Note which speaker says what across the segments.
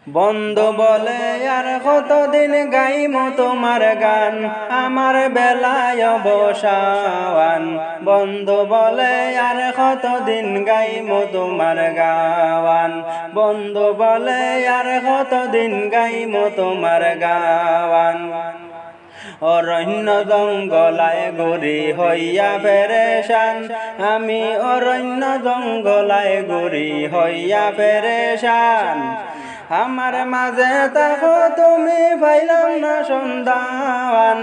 Speaker 1: বন্ধু বলে আর কতদিন গাইমু তোমার গান, আমার বেলায় অবসান। বন্ধু বলে আর কতদিন গাইমু তোমার গাওয়ান, বন্ধু বলে আর কতদিন গাইমু তোমার গাওয়ান। অরণ্য জঙ্গলায় ঘুরি হইয়া পেরেশান, আমি অরণ্য জঙ্গলায় ঘুরি হইয়া পেরেশান। আমার মাঝে তাকো তুমি পাইলাম না সন্ধান,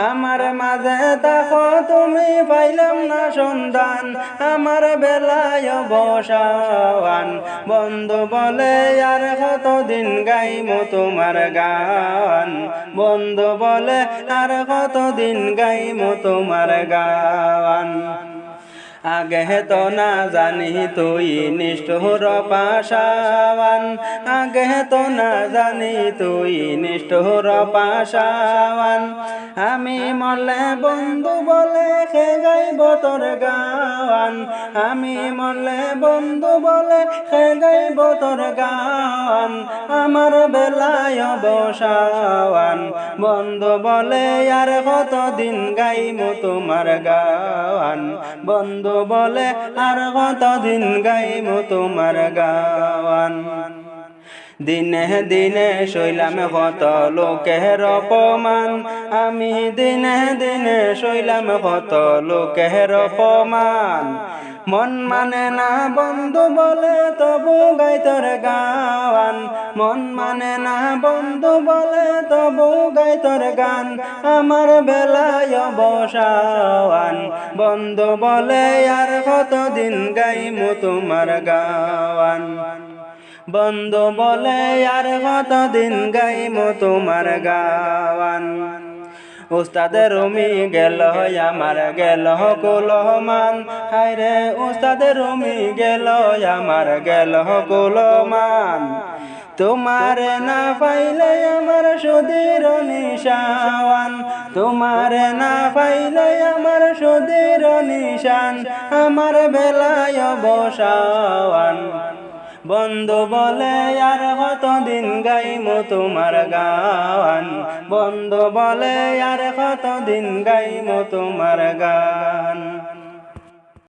Speaker 1: আমার মাঝে তাকো তুমি পাইলাম না সন্ধান, আমার বেলায় অবসান। বন্ধু বলে আর কতদিন গাইমু তোমার গান, বন্ধু বলে আর কতদিন গাইমু তোমার গান। আগে তো না জানি তুই নিষ্ঠুর পাশাওয়ান, আগে তো না জানি তুই নিষ্ঠুর পাশাওয়ান। আমি মরলে বন্ধু বলে খে গাইব তোর গাওয়ান, আমি মরলে বন্ধু বলে খে গাইব তোর গাওয়ান, আমার বেলায় অবসান। বন্ধু বলে আর কতদিন গাইমু তোমার গাওয়ান, বন্ধু বলে আর কতদিন গাইমু তোমার গাওয়ান। দিনে দিনে শৈলাম কত লোকের অপমান, আমি দিনে দিনে শৈলাম কত লোকের অপমান। মন মানে না বন্ধু বলে তবু গাই তোর গাওয়ান, মন মানে না বন্ধু বলে তবু গাই তোর গান, আমার বেলায় অবসান। বন্ধু বলে আর কতদিন গাইমু তোমার গাওয়ান, বন্ধু বলে আর কতদিন গাইমু তোমার গাওয়ান। উস্তাদের রুমি গেল আমার গেল কুলমান, হায়রে উস্তাদের রুমি গেল আমার গেল কুলমান। তোমারে না পাইলে আমার সুধীর নিশান, তোমারে না পাইলে আমার সুধীর নিশান, আমার বেলায় অবসান। বন্ধু বলে আর কতদিন গাইমু তোমার গান, বন্ধু বলে আর কতদিন গাইমু তোমার গান।